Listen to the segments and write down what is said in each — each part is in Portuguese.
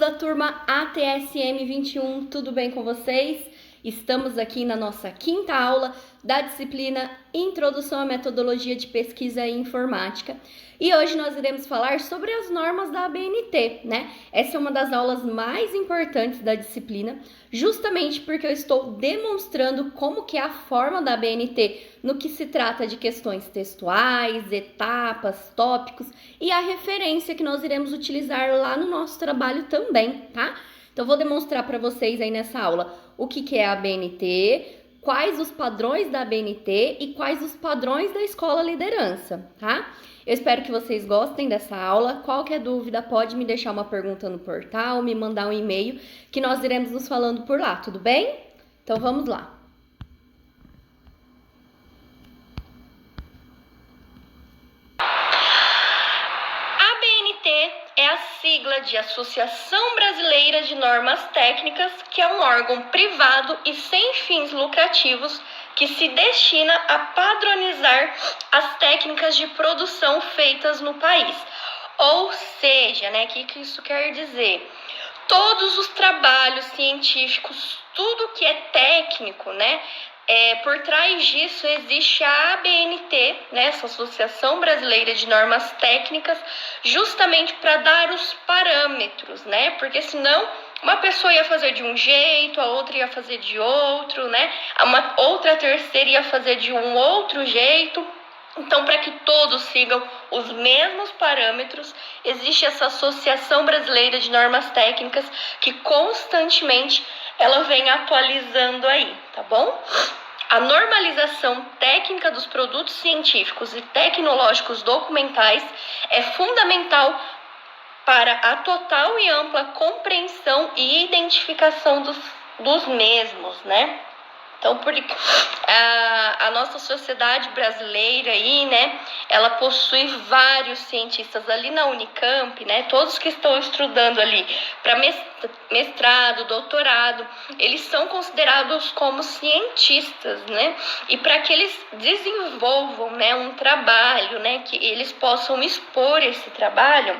da turma ATSM 21, tudo bem com vocês? Estamos aqui na nossa quinta aula da disciplina Introdução à Metodologia de Pesquisa e Informática. E hoje nós iremos falar sobre as normas da ABNT, né? Essa é uma das aulas mais importantes da disciplina, justamente porque eu estou demonstrando como que é a forma da ABNT no que se trata de questões textuais, etapas, tópicos e a referência que nós iremos utilizar lá no nosso trabalho também, tá? Então, vou demonstrar para vocês aí nessa aula o que é a ABNT, quais os padrões da ABNT e quais os padrões da Escola Liderança, tá? Eu espero que vocês gostem dessa aula. Qualquer dúvida, pode me deixar uma pergunta no portal, me mandar um e-mail, que nós iremos nos falando por lá, tudo bem? Então, vamos lá. É a sigla de Associação Brasileira de Normas Técnicas, que é um órgão privado e sem fins lucrativos que se destina a padronizar as técnicas de produção feitas no país. Ou seja, né, o que isso quer dizer? Todos os trabalhos científicos, tudo que é técnico, né? Por trás disso existe a ABNT, né, essa Associação Brasileira de Normas Técnicas, justamente para dar os parâmetros, né? Porque senão uma pessoa ia fazer de um jeito, a outra ia fazer de outro, né? Uma outra terceira ia fazer de um outro jeito. Então, para que todos sigam os mesmos parâmetros, existe essa Associação Brasileira de Normas Técnicas que constantemente ela vem atualizando aí, tá bom? A normalização técnica dos produtos científicos e tecnológicos documentais é fundamental para a total e ampla compreensão e identificação dos mesmos, né? Então, a nossa sociedade brasileira aí, né, ela possui vários cientistas ali na Unicamp, né, todos que estão estudando ali para mestrado, doutorado, eles são considerados como cientistas, né, e para que eles desenvolvam, né, um trabalho, né, que eles possam expor esse trabalho,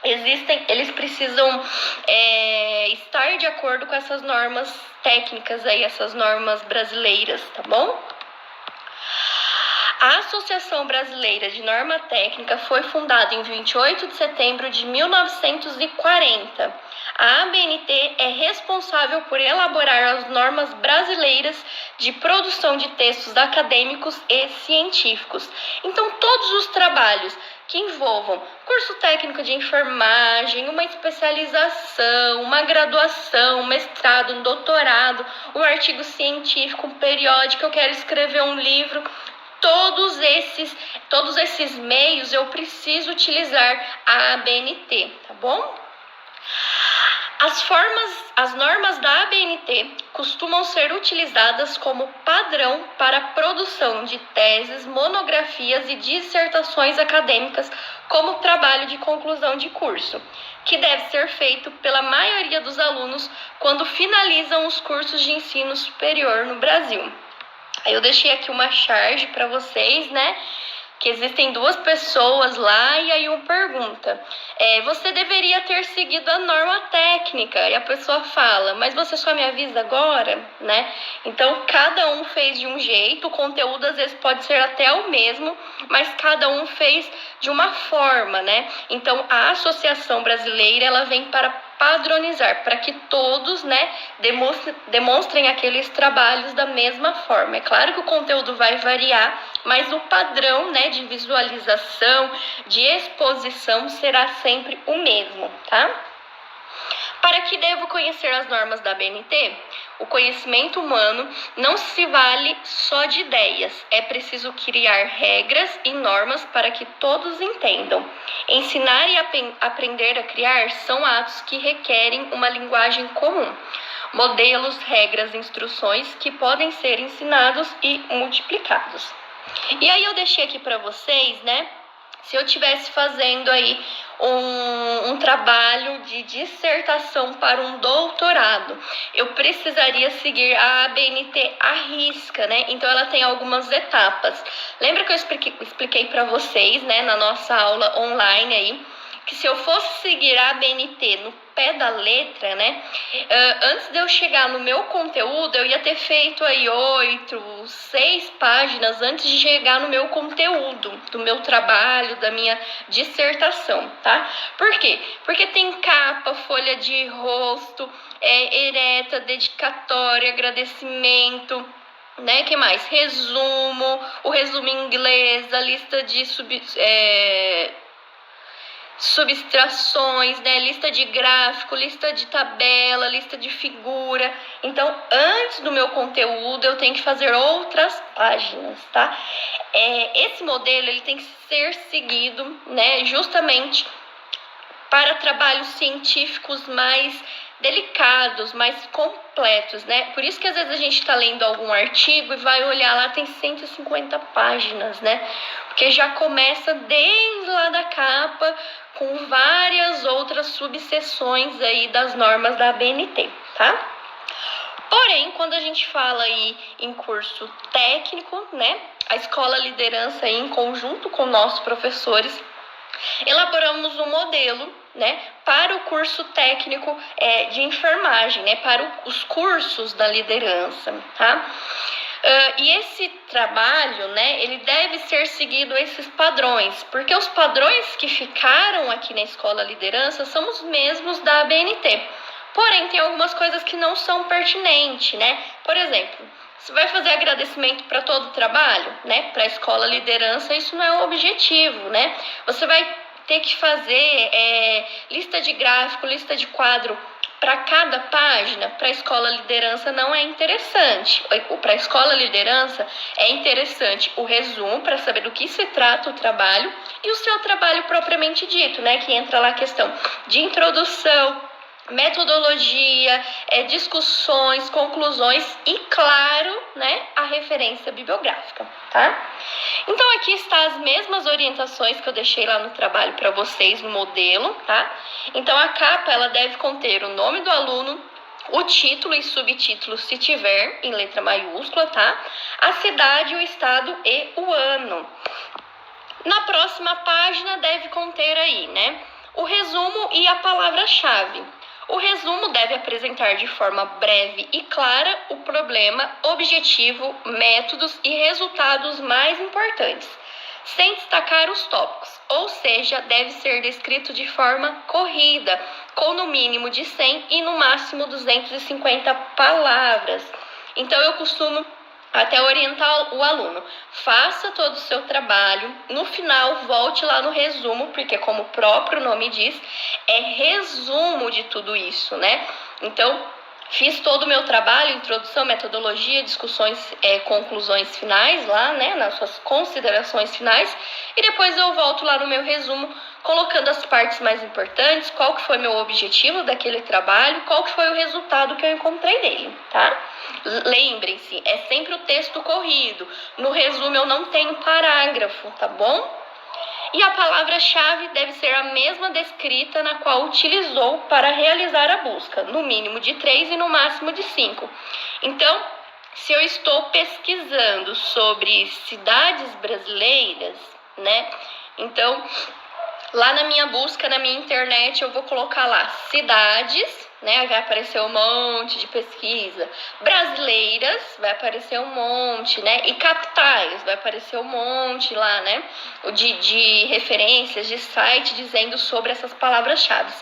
eles precisam estar de acordo com essas normas técnicas aí, essas normas brasileiras, tá bom? A Associação Brasileira de Norma Técnica foi fundada em 28 de setembro de 1940. A ABNT é responsável por elaborar as normas brasileiras de produção de textos acadêmicos e científicos. Então, todos os trabalhos que envolvam curso técnico de enfermagem, uma especialização, uma graduação, um mestrado, um doutorado, um artigo científico, um periódico, eu quero escrever um livro, todos esses meios eu preciso utilizar a ABNT, tá bom? As normas da ABNT costumam ser utilizadas como padrão para a produção de teses, monografias e dissertações acadêmicas como trabalho de conclusão de curso, que deve ser feito pela maioria dos alunos quando finalizam os cursos de ensino superior no Brasil. Eu deixei aqui uma charge para vocês, né? Que existem duas pessoas lá e aí uma pergunta, você deveria ter seguido a norma técnica, e a pessoa fala, mas você só me avisa agora, né? Então, cada um fez de um jeito, o conteúdo às vezes pode ser até o mesmo, mas cada um fez de uma forma, né? Então, a Associação Brasileira, ela vem para padronizar, para que todos, né, demonstrem aqueles trabalhos da mesma forma. É claro que o conteúdo vai variar, mas o padrão, né, de visualização, de exposição será sempre o mesmo, tá? Para que devo conhecer as normas da ABNT? O conhecimento humano não se vale só de ideias. É preciso criar regras e normas para que todos entendam. Ensinar e aprender a criar são atos que requerem uma linguagem comum. Modelos, regras, instruções que podem ser ensinados e multiplicados. E aí eu deixei aqui para vocês, né? Se eu estivesse fazendo aí um trabalho de dissertação para um doutorado, eu precisaria seguir a ABNT à risca, né? Então, ela tem algumas etapas. Lembra que eu expliquei para vocês, né, na nossa aula online aí, que se eu fosse seguir a ABNT no pé da letra, né, antes de eu chegar no meu conteúdo, eu ia ter feito aí 8, 6 páginas antes de chegar no meu conteúdo, do meu trabalho, da minha dissertação, tá? Por quê? Porque tem capa, folha de rosto, ereta, dedicatória, agradecimento, né? Que mais? Resumo, o resumo em inglês, a lista de subtrações, né? Lista de gráfico, lista de tabela, lista de figura. Então, antes do meu conteúdo, eu tenho que fazer outras páginas, tá? Esse modelo ele tem que ser seguido, né? Justamente para trabalhos científicos mais delicados, mais completos, né? Por isso que às vezes a gente está lendo algum artigo e vai olhar lá, tem 150 páginas, né? Porque já começa desde lá da capa com várias outras subseções aí das normas da ABNT, tá? Porém, quando a gente fala aí em curso técnico, né? A Escola Liderança aí, em conjunto com nossos professores, elaboramos um modelo, né, para o curso técnico de enfermagem, né, para os cursos da liderança, tá? E esse trabalho, né, ele deve ser seguido esses padrões, porque os padrões que ficaram aqui na Escola Liderança são os mesmos da ABNT. Porém, tem algumas coisas que não são pertinentes, né? Por exemplo, você vai fazer agradecimento para todo o trabalho, né? Para a Escola Liderança, isso não é o objetivo, né? Você vai ter que fazer lista de gráfico, lista de quadro para cada página. Para a Escola Liderança não é interessante. Para a Escola Liderança é interessante o resumo para saber do que se trata o trabalho e o seu trabalho propriamente dito, né? Que entra lá a questão de introdução, metodologia, discussões, conclusões e, claro, né, a referência bibliográfica, tá? Então, aqui está as mesmas orientações que eu deixei lá no trabalho para vocês no modelo, tá? Então, a capa, ela deve conter o nome do aluno, o título e subtítulo, se tiver, em letra maiúscula, tá? A cidade, o estado e o ano. Na próxima página deve conter aí, né, o resumo e a palavra-chave. O resumo deve apresentar de forma breve e clara o problema, objetivo, métodos e resultados mais importantes, sem destacar os tópicos, ou seja, deve ser descrito de forma corrida, com no mínimo de 100 e no máximo 250 palavras. Então, eu costumo até orientar o aluno, faça todo o seu trabalho, no final volte lá no resumo, porque como o próprio nome diz, é resumo de tudo isso, né? Então, fiz todo o meu trabalho, introdução, metodologia, discussões, conclusões finais lá, né, nas suas considerações finais, e depois eu volto lá no meu resumo, colocando as partes mais importantes, qual que foi meu objetivo daquele trabalho, qual que foi o resultado que eu encontrei nele, tá? Lembrem-se, é sempre o texto corrido, no resumo eu não tenho parágrafo, tá bom? E a palavra-chave deve ser a mesma descrita na qual utilizou para realizar a busca, no mínimo de 3 e no máximo de 5. Então, se eu estou pesquisando sobre cidades brasileiras, né? Então, lá na minha busca, na minha internet, eu vou colocar lá cidades, né? Vai aparecer um monte de pesquisa. Brasileiras, vai aparecer um monte, né? E capitais, vai aparecer um monte lá, né? De referências, de site dizendo sobre essas palavras-chave.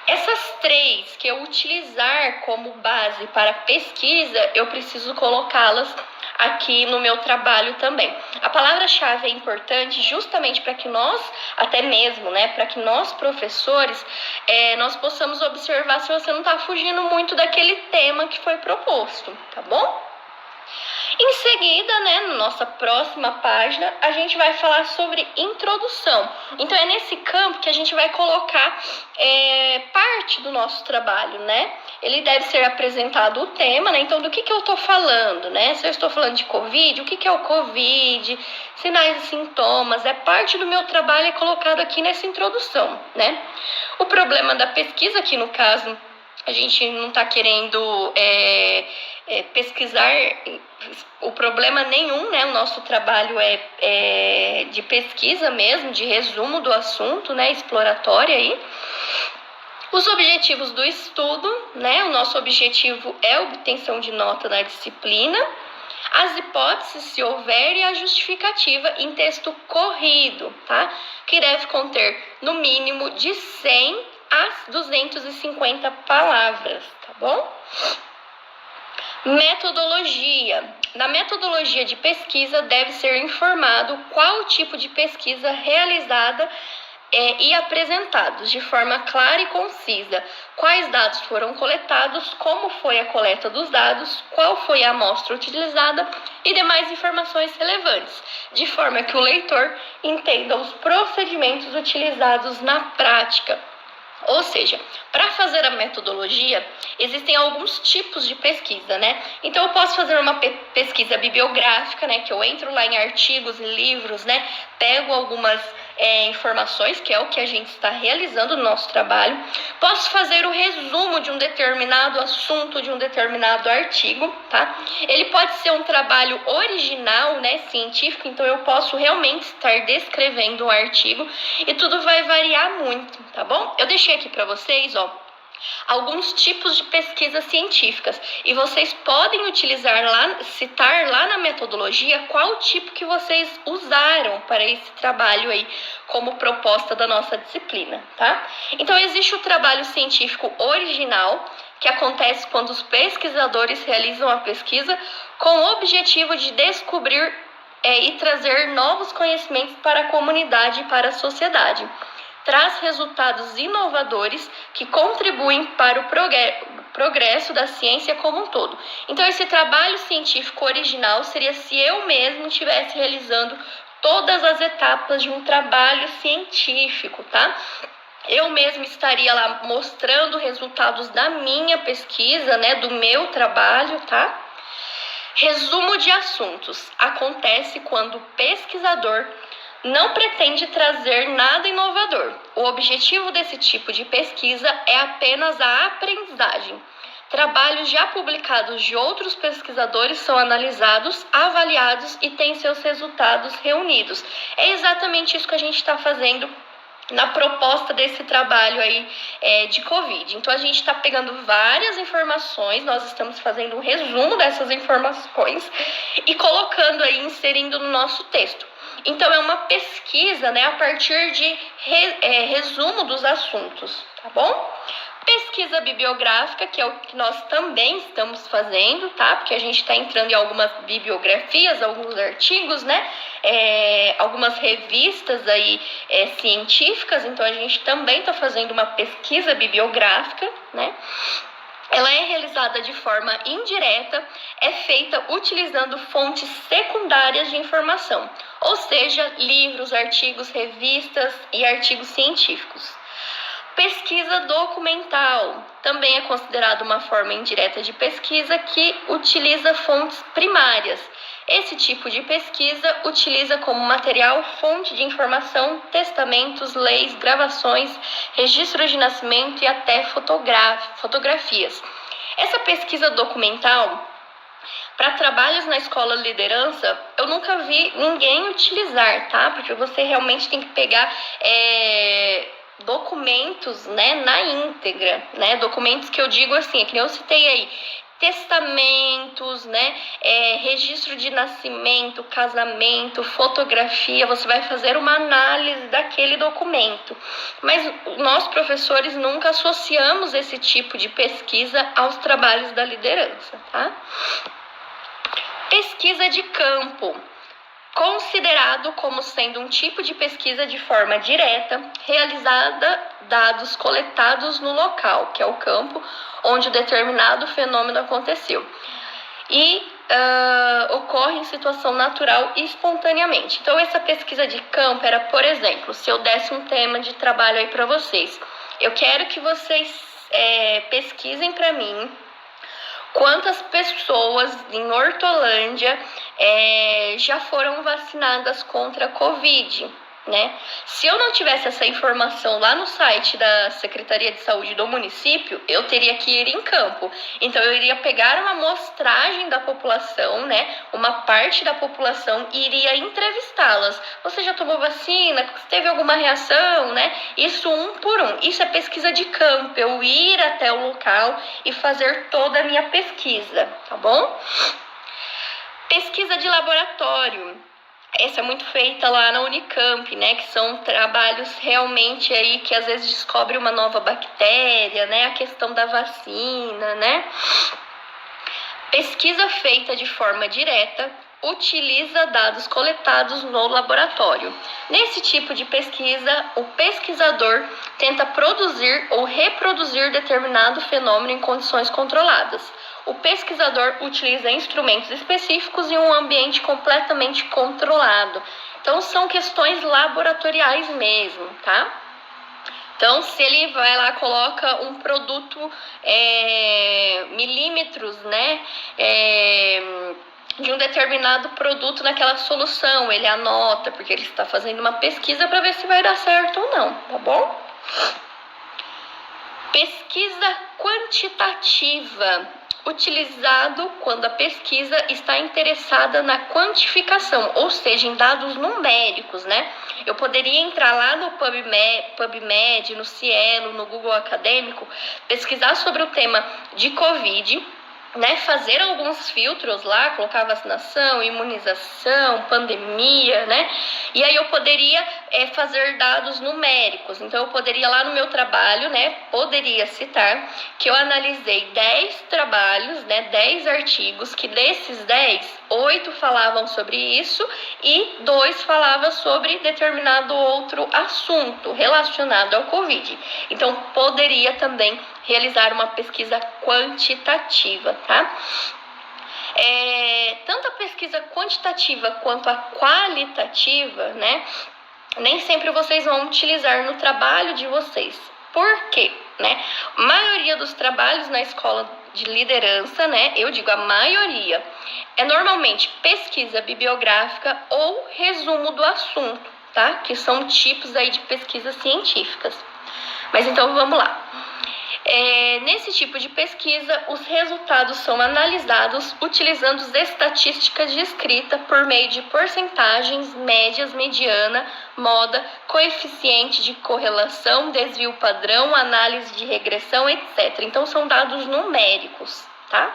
Essas 3 que eu utilizar como base para pesquisa, eu preciso colocá-las aqui no meu trabalho também. A palavra-chave é importante justamente para que nós, até mesmo, né, para que nós professores, nós possamos observar se você não está fugindo muito daquele tema que foi proposto, tá bom? Em seguida, né, na nossa próxima página, a gente vai falar sobre introdução. Então, é nesse campo que a gente vai colocar parte do nosso trabalho, né? Ele deve ser apresentado o tema, né? Então, do que eu estou falando, né? Se eu estou falando de Covid, o que é o Covid, sinais e sintomas, parte do meu trabalho é colocado aqui nessa introdução, né? O problema da pesquisa, aqui no caso, a gente não está querendo pesquisar o problema nenhum, né? O nosso trabalho é de pesquisa mesmo, de resumo do assunto, né? Exploratório aí. Os objetivos do estudo, né? O nosso objetivo é a obtenção de nota na disciplina. As hipóteses, se houver, e a justificativa em texto corrido, tá? Que deve conter no mínimo de 100 a 250 palavras, tá bom? Metodologia. Na metodologia de pesquisa deve ser informado qual tipo de pesquisa realizada e apresentados de forma clara e concisa, quais dados foram coletados, como foi a coleta dos dados, qual foi a amostra utilizada e demais informações relevantes, de forma que o leitor entenda os procedimentos utilizados na prática. Ou seja, para fazer a metodologia, existem alguns tipos de pesquisa, né? Então, eu posso fazer uma pesquisa bibliográfica, né? Que eu entro lá em artigos e livros, né? Pego algumas informações, que é o que a gente está realizando no nosso trabalho. Posso fazer o resumo de um determinado assunto, de um determinado artigo, tá? Ele pode ser um trabalho original, né? Científico, então eu posso realmente estar descrevendo um artigo e tudo vai variar muito, tá bom? Eu deixei aqui para vocês, ó, alguns tipos de pesquisas científicas e vocês podem utilizar lá, citar lá na metodologia qual tipo que vocês usaram para esse trabalho aí como proposta da nossa disciplina, tá? Então existe o trabalho científico original, que acontece quando os pesquisadores realizam a pesquisa com o objetivo de descobrir e trazer novos conhecimentos para a comunidade e para a sociedade. Traz resultados inovadores que contribuem para o progresso da ciência como um todo. Então, esse trabalho científico original seria se eu mesmo estivesse realizando todas as etapas de um trabalho científico, tá? Eu mesmo estaria lá mostrando resultados da minha pesquisa, né, do meu trabalho, tá? Resumo de assuntos. Acontece quando o pesquisador não pretende trazer nada inovador. O objetivo desse tipo de pesquisa é apenas a aprendizagem. Trabalhos já publicados de outros pesquisadores são analisados, avaliados e têm seus resultados reunidos. É exatamente isso que a gente está fazendo na proposta desse trabalho aí de Covid. Então, a gente está pegando várias informações, nós estamos fazendo um resumo dessas informações e colocando aí, inserindo no nosso texto. Então, é uma pesquisa, né, a partir de resumo dos assuntos, tá bom? Pesquisa bibliográfica, que é o que nós também estamos fazendo, tá? Porque a gente está entrando em algumas bibliografias, alguns artigos, né? Algumas revistas aí científicas, então a gente também está fazendo uma pesquisa bibliográfica, né? Ela é realizada de forma indireta, é feita utilizando fontes secundárias de informação, ou seja, livros, artigos, revistas e artigos científicos. Pesquisa documental também é considerada uma forma indireta de pesquisa que utiliza fontes primárias. Esse tipo de pesquisa utiliza como material fonte de informação, testamentos, leis, gravações, registros de nascimento e até fotografias. Essa pesquisa documental, para trabalhos na escola de liderança, eu nunca vi ninguém utilizar, tá? Porque você realmente tem que pegar documentos, né, na íntegra, né? Documentos que eu digo assim, que eu citei aí, testamentos, né, registro de nascimento, casamento, fotografia, você vai fazer uma análise daquele documento. Mas nós, professores, nunca associamos esse tipo de pesquisa aos trabalhos da liderança, tá? Pesquisa de campo. Considerado como sendo um tipo de pesquisa de forma direta, realizada dados coletados no local, que é o campo, onde o determinado fenômeno aconteceu. E ocorre em situação natural e espontaneamente. Então, essa pesquisa de campo era, por exemplo, se eu desse um tema de trabalho aí para vocês, eu quero que vocês pesquisem para mim quantas pessoas em Hortolândia já foram vacinadas contra a Covid. né? Se eu não tivesse essa informação lá no site da Secretaria de Saúde do município, eu teria que ir em campo. Então, eu iria pegar uma amostragem da população, né? Uma parte da população e iria entrevistá-las. Você já tomou vacina? Teve alguma reação, né? Isso um por um. Isso é pesquisa de campo. Eu ir até o local e fazer toda a minha pesquisa, tá bom? Pesquisa de laboratório. Essa é muito feita lá na Unicamp, né? Que são trabalhos realmente aí que às vezes descobre uma nova bactéria, né? A questão da vacina, né? Pesquisa feita de forma direta utiliza dados coletados no laboratório. Nesse tipo de pesquisa, o pesquisador tenta produzir ou reproduzir determinado fenômeno em condições controladas. O pesquisador utiliza instrumentos específicos em um ambiente completamente controlado. Então, são questões laboratoriais mesmo, tá? Então, se ele vai lá, coloca um produto milímetros, né, de um determinado produto naquela solução, ele anota, porque ele está fazendo uma pesquisa para ver se vai dar certo ou não, tá bom? Pesquisa quantitativa. Utilizado quando a pesquisa está interessada na quantificação, ou seja, em dados numéricos, né? Eu poderia entrar lá no PubMed, no Cielo, no Google Acadêmico, pesquisar sobre o tema de Covid, né, fazer alguns filtros lá, colocar vacinação, imunização, pandemia, né? E aí eu poderia fazer dados numéricos. Então, eu poderia lá no meu trabalho, né, poderia citar que eu analisei 10 trabalhos, né, 10 artigos, que desses 10, 8 falavam sobre isso e 2 falavam sobre determinado outro assunto relacionado ao Covid. Então, poderia também realizar uma pesquisa quantitativa, tá? Tanto a pesquisa quantitativa quanto a qualitativa, né? Nem sempre vocês vão utilizar no trabalho de vocês. Por quê? Né? A maioria dos trabalhos na escola de liderança, né? Eu digo a maioria, é normalmente pesquisa bibliográfica ou resumo do assunto, tá? Que são tipos aí de pesquisas científicas. Mas então vamos lá. Nesse tipo de pesquisa, os resultados são analisados utilizando estatísticas de escrita por meio de porcentagens, médias, mediana, moda, coeficiente de correlação, desvio padrão, análise de regressão, etc. Então, são dados numéricos, tá?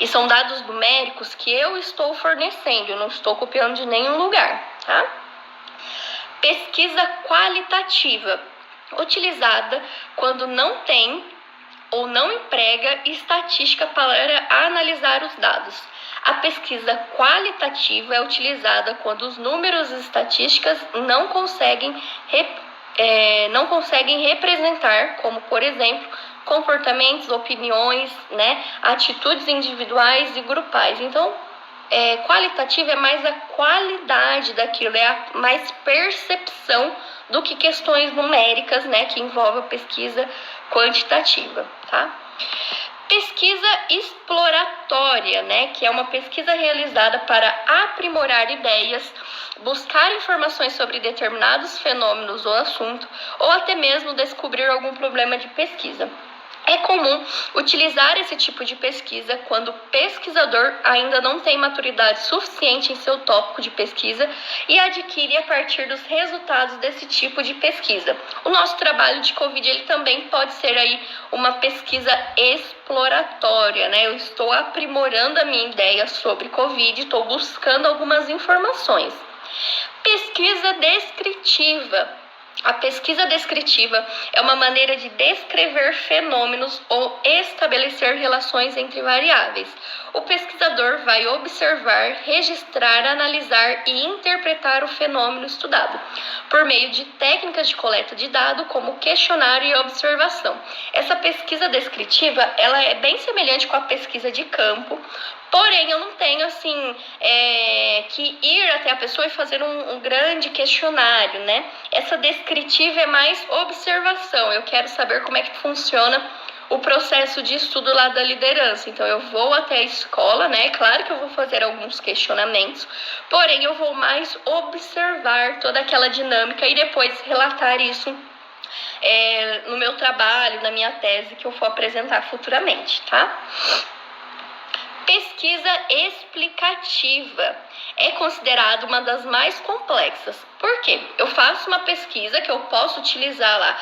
E são dados numéricos que eu estou fornecendo, eu não estou copiando de nenhum lugar, tá? Pesquisa qualitativa. Utilizada quando não tem ou não emprega estatística para analisar os dados. A pesquisa qualitativa é utilizada quando os números e estatísticas não conseguem representar, como por exemplo, comportamentos, opiniões, né, atitudes individuais e grupais. Então, qualitativa é mais a qualidade daquilo, é a mais percepção do que questões numéricas, né, que envolvem a pesquisa quantitativa, tá? Pesquisa exploratória, né, que é uma pesquisa realizada para aprimorar ideias, buscar informações sobre determinados fenômenos ou assunto, ou até mesmo descobrir algum problema de pesquisa. É comum utilizar esse tipo de pesquisa quando o pesquisador ainda não tem maturidade suficiente em seu tópico de pesquisa e adquire a partir dos resultados desse tipo de pesquisa. O nosso trabalho de Covid ele também pode ser aí uma pesquisa exploratória, né? Eu estou aprimorando a minha ideia sobre Covid, estou buscando algumas informações. Pesquisa descritiva. A pesquisa descritiva é uma maneira de descrever fenômenos ou estabelecer relações entre variáveis. O pesquisador vai observar, registrar, analisar e interpretar o fenômeno estudado, por meio de técnicas de coleta de dados, como questionário e observação. Essa pesquisa descritiva ela é bem semelhante com a pesquisa de campo, porém, eu não tenho, assim, que ir até a pessoa e fazer um grande questionário, né? Essa descritiva é mais observação. Eu quero saber como é que funciona o processo de estudo lá da liderança. Então, eu vou até a escola, né? Claro que eu vou fazer alguns questionamentos, porém, eu vou mais observar toda aquela dinâmica e depois relatar isso no meu trabalho, na minha tese que eu for apresentar futuramente, tá? Pesquisa explicativa é considerada uma das mais complexas. Por quê? Eu faço uma pesquisa que eu posso utilizar lá,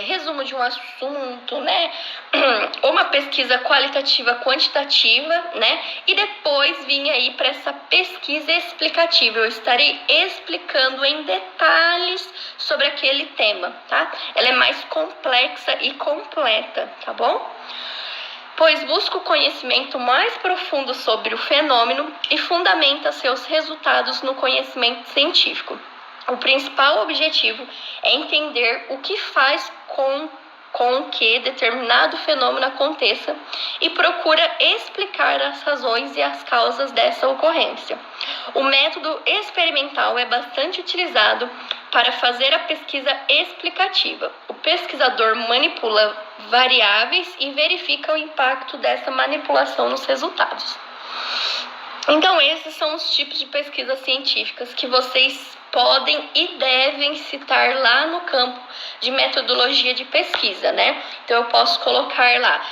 resumo de um assunto, né? Ou uma pesquisa qualitativa, quantitativa, né? E depois vim aí para essa pesquisa explicativa. Eu estarei explicando em detalhes sobre aquele tema, tá? Ela é mais complexa e completa, tá bom? Pois busca o conhecimento mais profundo sobre o fenômeno e fundamenta seus resultados no conhecimento científico. O principal objetivo é entender o que faz com que determinado fenômeno aconteça e procura explicar as razões e as causas dessa ocorrência. O método experimental é bastante utilizado para fazer a pesquisa explicativa. O pesquisador manipula variáveis e verifica o impacto dessa manipulação nos resultados. Então, esses são os tipos de pesquisas científicas que vocês podem e devem citar lá no campo de metodologia de pesquisa, né? Então, eu posso colocar lá,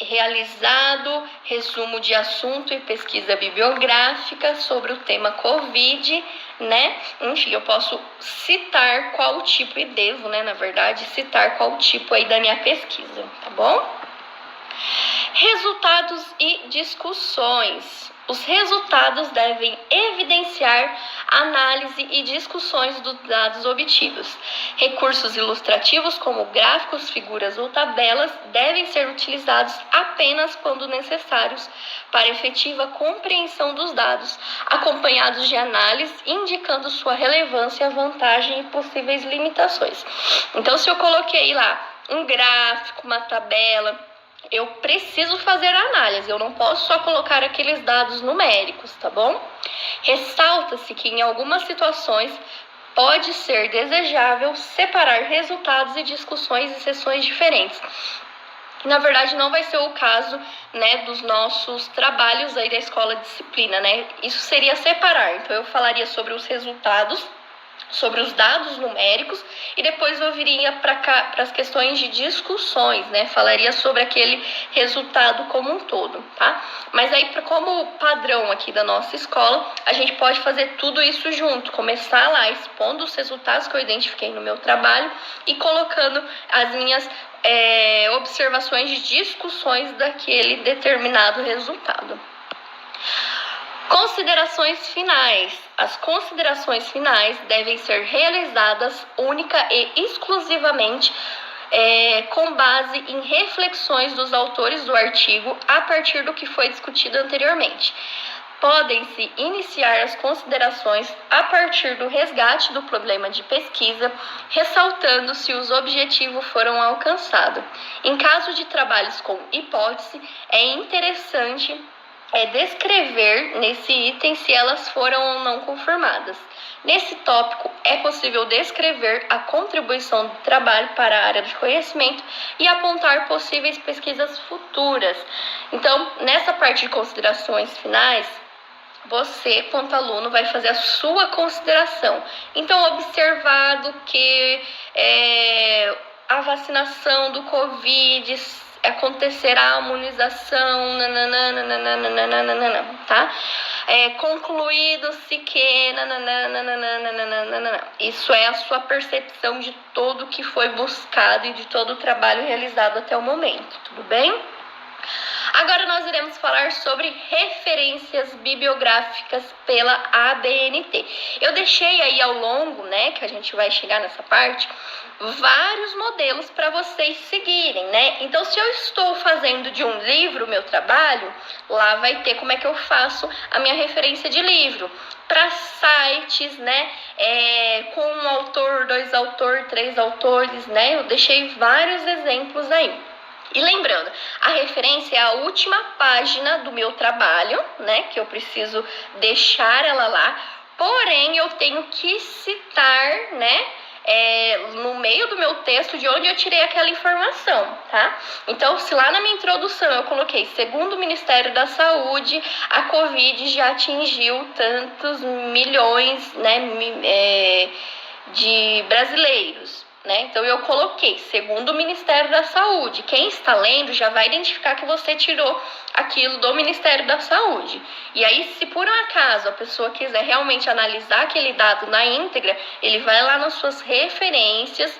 realizado resumo de assunto e pesquisa bibliográfica sobre o tema COVID, né? Enfim, eu posso citar qual tipo, e devo, né, na verdade, citar qual tipo aí da minha pesquisa, tá bom? Resultados e discussões. Os resultados devem evidenciar análise e discussões dos dados obtidos. Recursos ilustrativos como gráficos, figuras ou tabelas devem ser utilizados apenas quando necessários para efetiva compreensão dos dados, acompanhados de análise indicando sua relevância, vantagem e possíveis limitações. Então, se eu coloquei lá um gráfico, uma tabela, eu preciso fazer a análise, eu não posso só colocar aqueles dados numéricos, tá bom? Ressalta-se que em algumas situações pode ser desejável separar resultados e discussões em sessões diferentes. Na verdade, não vai ser o caso, né, dos nossos trabalhos aí da escola de disciplina, né? Isso seria separar. Então, eu falaria sobre os resultados, sobre os dados numéricos, e depois eu viria para as questões de discussões, né? Falaria sobre aquele resultado como um todo, tá? Mas aí, como padrão aqui da nossa escola, a gente pode fazer tudo isso junto, começar lá expondo os resultados que eu identifiquei no meu trabalho e colocando as minhas observações de discussões daquele determinado resultado. Considerações finais. As considerações finais devem ser realizadas única e exclusivamente com base em reflexões dos autores do artigo a partir do que foi discutido anteriormente. Podem-se iniciar as considerações a partir do resgate do problema de pesquisa, ressaltando se os objetivos foram alcançados. Em caso de trabalhos com hipótese, é interessante descrever nesse item se elas foram ou não confirmadas. Nesse tópico, é possível descrever a contribuição do trabalho para a área de conhecimento e apontar possíveis pesquisas futuras. Então, nessa parte de considerações finais, você, quanto aluno, vai fazer a sua consideração. Então, observado que a vacinação do Covid acontecerá a imunização, tá? Concluído-se que, isso é a sua percepção de todo o que foi buscado e de todo o trabalho realizado até o momento, tudo bem? Agora nós iremos falar sobre referências bibliográficas pela ABNT. Eu deixei aí ao longo, né, que a gente vai chegar nessa parte, vários modelos para vocês seguirem, né? Então, se eu estou fazendo de um livro o meu trabalho, lá vai ter como é que eu faço a minha referência de livro. Para sites, né, com um autor, 2 autores, 3 autores, né? Eu deixei vários exemplos aí. E lembrando, a referência é a última página do meu trabalho, né? Que eu preciso deixar ela lá. Porém, eu tenho que citar, né? no meio do meu texto de onde eu tirei aquela informação, tá? Então, se lá na minha introdução eu coloquei, segundo o Ministério da Saúde, a Covid já atingiu tantos milhões, né, de brasileiros, né? Então eu coloquei, segundo o Ministério da Saúde. Quem está lendo já vai identificar que você tirou aquilo do Ministério da Saúde. E aí, se por um acaso a pessoa quiser realmente analisar aquele dado na íntegra, ele vai lá nas suas referências,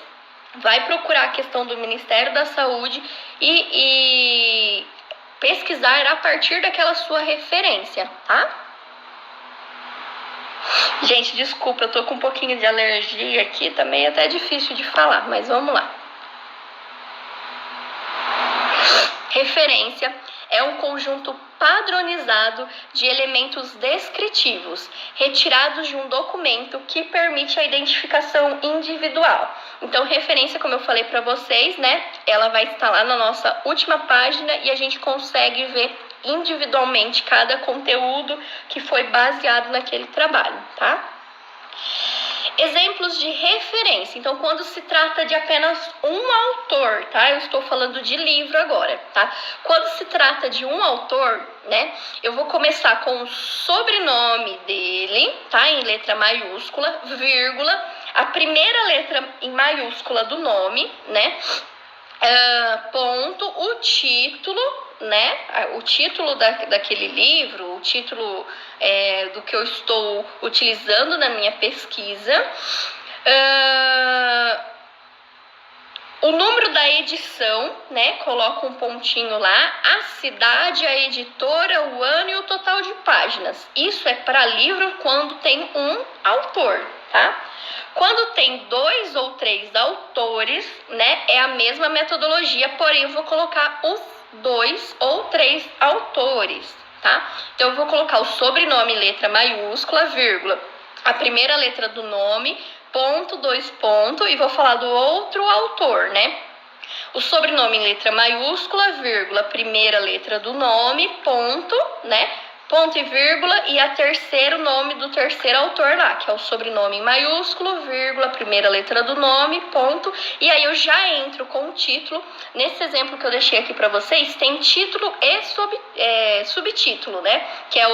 vai procurar a questão do Ministério da Saúde e pesquisar a partir daquela sua referência, tá? Gente, desculpa, eu tô com um pouquinho de alergia aqui, tá meio até difícil de falar, mas vamos lá. Referência é um conjunto padronizado de elementos descritivos, retirados de um documento que permite a identificação individual. Então, referência, como eu falei para vocês, né, ela vai estar lá na nossa última página e a gente consegue ver individualmente cada conteúdo que foi baseado naquele trabalho, tá? Exemplos de referência. Então, quando se trata de apenas um autor, tá? Eu estou falando de livro agora, tá? Quando se trata de um autor, né? Eu vou começar com o sobrenome dele, tá? Em letra maiúscula, vírgula, a primeira letra em maiúscula do nome, né? Ponto, o título, né? O título daquele livro, o título do que eu estou utilizando na minha pesquisa, o número da edição, né? Coloco um pontinho lá, a cidade, a editora, o ano e o total de páginas. Isso é para livro quando tem um autor, tá? Quando tem 2 ou 3 autores, né? É a mesma metodologia, porém eu vou colocar os 2 ou 3 autores, tá? Então eu vou colocar o sobrenome em letra maiúscula, vírgula, a primeira letra do nome, ponto, 2 pontos, e vou falar do outro autor, né? O sobrenome em letra maiúscula, vírgula, primeira letra do nome, ponto, né? Ponto e vírgula, e a terceiro nome do terceiro autor lá, que é o sobrenome em maiúsculo, vírgula, primeira letra do nome, ponto. E aí eu já entro com o título. Nesse exemplo que eu deixei aqui para vocês, tem título e subtítulo, né? Que é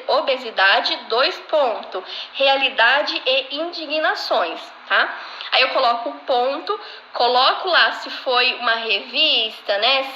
obesidade, 2 pontos, realidade e indignações, tá? Aí eu coloco o ponto, coloco lá se foi uma revista, né?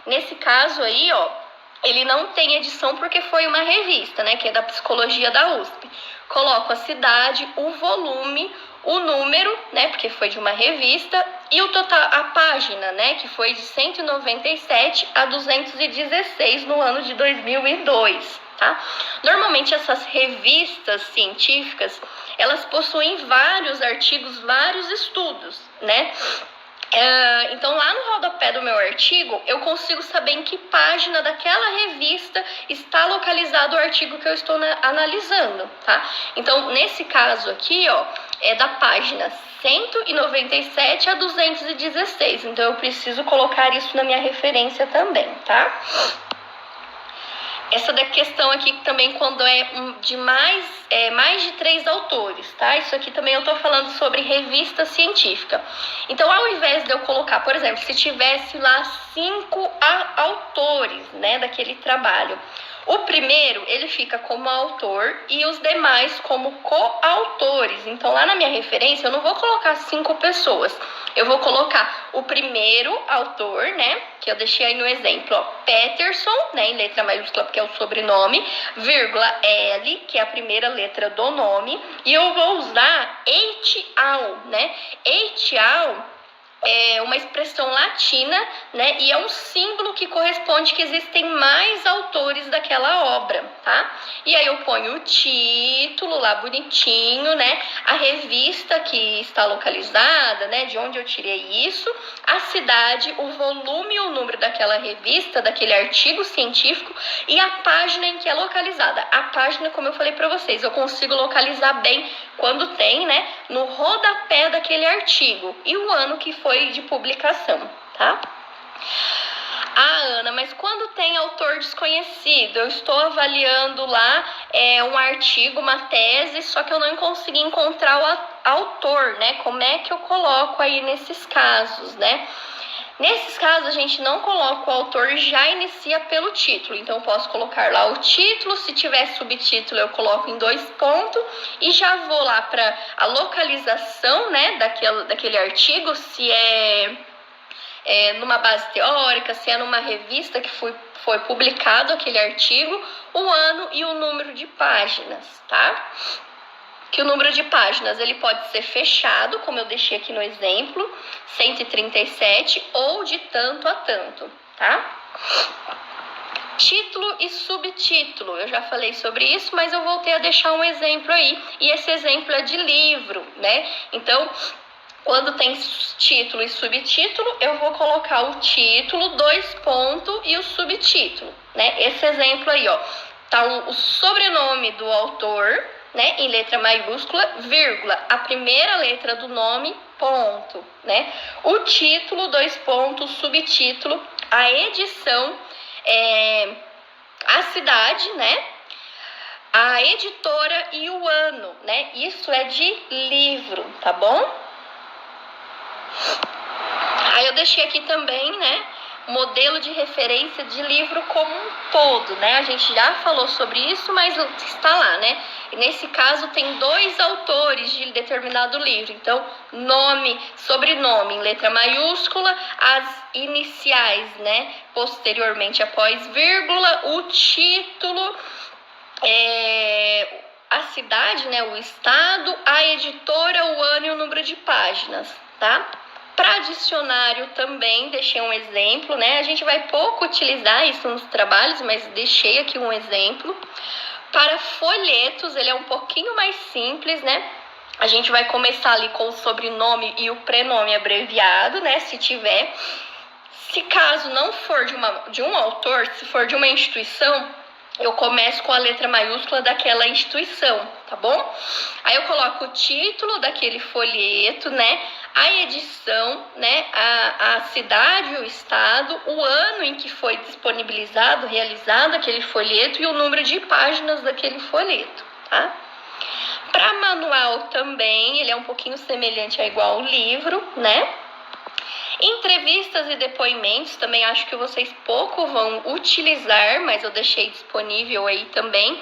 Nesse caso aí, ó, ele não tem edição porque foi uma revista, né, que é da Psicologia da USP. Coloco a cidade, o volume, o número, né, porque foi de uma revista, e o total, a página, né, que foi de 197 a 216 no ano de 2002, tá? Normalmente essas revistas científicas, elas possuem vários artigos, vários estudos, né? Então, lá no rodapé do meu artigo, eu consigo saber em que página daquela revista está localizado o artigo que eu estou analisando, tá? Então, nesse caso aqui, ó, é da página 197 a 216. Então, eu preciso colocar isso na minha referência também, tá? Essa da questão aqui também quando é de mais de 3 autores, tá? Isso aqui também eu tô falando sobre revista científica. Então, ao invés de eu colocar, por exemplo, se tivesse lá 5 autores, né, daquele trabalho, o primeiro, ele fica como autor e os demais como coautores. Então, lá na minha referência, eu não vou colocar 5 pessoas. Eu vou colocar o primeiro autor, né, que eu deixei aí no exemplo, ó, Peterson, né, em letra maiúscula, porque é o sobrenome, vírgula, L, que é a primeira letra do nome, et eu vou usar et al, né? Et al é uma expressão latina, né? E é um símbolo que corresponde que existem mais autores daquela obra, tá? E aí eu ponho o título lá bonitinho, né? A revista que está localizada, né? De onde eu tirei isso, a cidade, o volume e o número daquela revista, daquele artigo científico e a página em que é localizada. A página, como eu falei para vocês, eu consigo localizar bem quando tem, né? No rodapé daquele artigo e o ano que foi de publicação, tá? Ah, Ana, mas quando tem autor desconhecido, eu estou avaliando lá um artigo, uma tese, só que eu não consegui encontrar autor, né? Como é que eu coloco aí nesses casos, né? Nesses casos, a gente não coloca o autor, já inicia pelo título. Então, eu posso colocar lá o título, se tiver subtítulo, eu coloco em 2 pontos e já vou lá para a localização, né, daquele artigo, se é numa base teórica, se é numa revista que foi publicado aquele artigo, o ano e o número de páginas, tá? Que o número de páginas ele pode ser fechado, como eu deixei aqui no exemplo, 137, ou de tanto a tanto, tá? Título e subtítulo, eu já falei sobre isso, mas eu voltei a deixar um exemplo aí, e esse exemplo é de livro, né? Então, quando tem título e subtítulo, eu vou colocar o título, 2 pontos, e o subtítulo, né? Esse exemplo aí, ó, tá o sobrenome do autor, né, em letra maiúscula, vírgula, a primeira letra do nome, ponto, né? O título, 2 pontos, subtítulo, a edição, a cidade, né? A editora e o ano, né? Isso é de livro, tá bom? Aí eu deixei aqui também, né, modelo de referência de livro como um todo, né? A gente já falou sobre isso, mas está lá, né? E nesse caso tem 2 autores de determinado livro. Então, nome, sobrenome em letra maiúscula, as iniciais, né? Posteriormente, após vírgula, o título, a cidade, né? O estado, a editora, o ano e o número de páginas, tá? Para dicionário também deixei um exemplo, né? A gente vai pouco utilizar isso nos trabalhos, mas deixei aqui um exemplo. Para folhetos, ele é um pouquinho mais simples, né? A gente vai começar ali com o sobrenome e o prenome abreviado, né? Se tiver. Se caso não for de um autor, se for de uma instituição, eu começo com a letra maiúscula daquela instituição, tá bom? Aí eu coloco o título daquele folheto, né? A edição, né? A cidade, o estado, o ano em que foi disponibilizado, realizado aquele folheto e o número de páginas daquele folheto, tá? Para manual também, ele é um pouquinho semelhante a igual ao livro, né? Entrevistas e depoimentos, também acho que vocês pouco vão utilizar, mas eu deixei disponível aí também.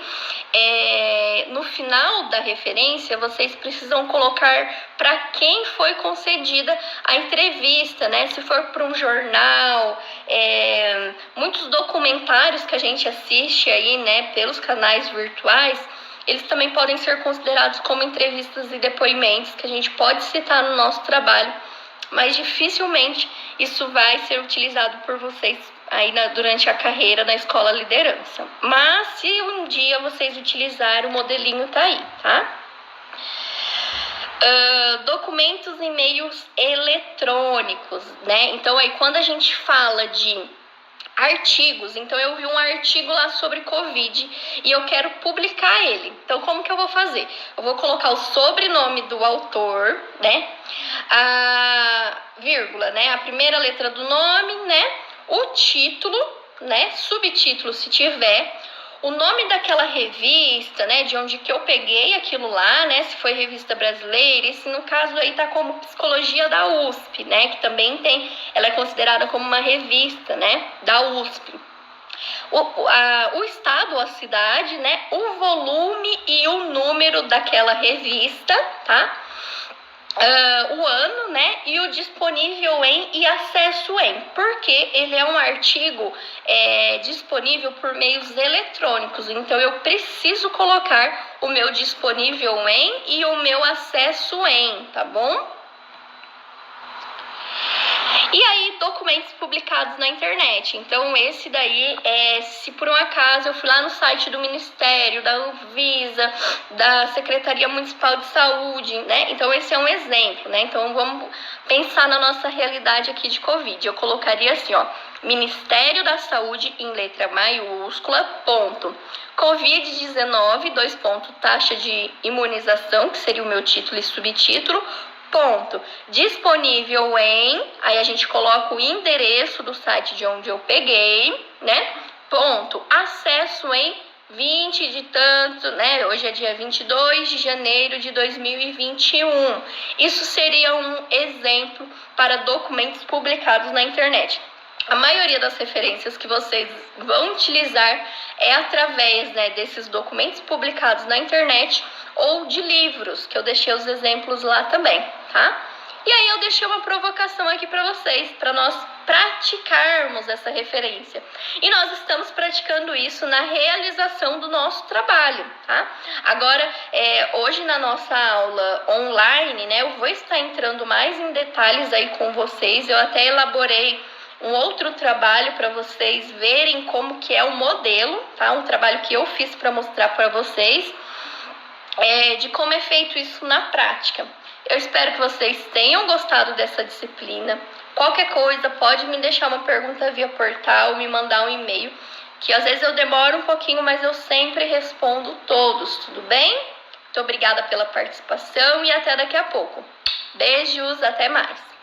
No final da referência, vocês precisam colocar para quem foi concedida a entrevista, né? Se for para um jornal, muitos documentários que a gente assiste aí, né, pelos canais virtuais, eles também podem ser considerados como entrevistas e depoimentos que a gente pode citar no nosso trabalho, mas dificilmente isso vai ser utilizado por vocês aí durante a carreira na escola liderança. Mas se um dia vocês utilizarem, o modelinho tá aí, tá? Documentos e meios eletrônicos, né? Então aí quando a gente fala de artigos, então eu vi um artigo lá sobre Covid e eu quero publicar ele. Então, como que eu vou fazer? Eu vou colocar o sobrenome do autor, né? A vírgula, né? A primeira letra do nome, né? O título, né? Subtítulo, se tiver. O nome daquela revista, né? De onde que eu peguei aquilo lá, né? Se foi revista brasileira, esse no caso aí tá como Psicologia da USP, né? Que também ela é considerada como uma revista, né? Da USP. O estado, a cidade, né? O volume e o número daquela revista, tá? O ano, né, e o disponível em e acesso em, porque ele é um artigo disponível por meios eletrônicos, então eu preciso colocar o meu disponível em e o meu acesso em, tá bom? E aí, documentos publicados na internet. Então, esse daí se por um acaso eu fui lá no site do Ministério, da Anvisa, da Secretaria Municipal de Saúde, né? Então, esse é um exemplo, né? Então, vamos pensar na nossa realidade aqui de Covid. Eu colocaria assim, ó, Ministério da Saúde em letra maiúscula, ponto. Covid-19, 2 pontos, taxa de imunização, que seria o meu título e subtítulo, ponto, disponível em, aí a gente coloca o endereço do site de onde eu peguei, né? Ponto, acesso em 20 de tanto, né? Hoje é dia 22 de janeiro de 2021. Isso seria um exemplo para documentos publicados na internet. A maioria das referências que vocês vão utilizar é através, né, desses documentos publicados na internet ou de livros, que eu deixei os exemplos lá também, tá? E aí eu deixei uma provocação aqui para vocês, para nós praticarmos essa referência. E nós estamos praticando isso na realização do nosso trabalho, tá? Agora, hoje na nossa aula online, né, eu vou estar entrando mais em detalhes aí com vocês. Eu até elaborei um outro trabalho para vocês verem como que é o modelo, tá? Um trabalho que eu fiz para mostrar para vocês de como é feito isso na prática. Eu espero que vocês tenham gostado dessa disciplina. Qualquer coisa, pode me deixar uma pergunta via portal, me mandar um e-mail, que às vezes eu demoro um pouquinho, mas eu sempre respondo todos, tudo bem? Muito obrigada pela participação e até daqui a pouco. Beijos, até mais!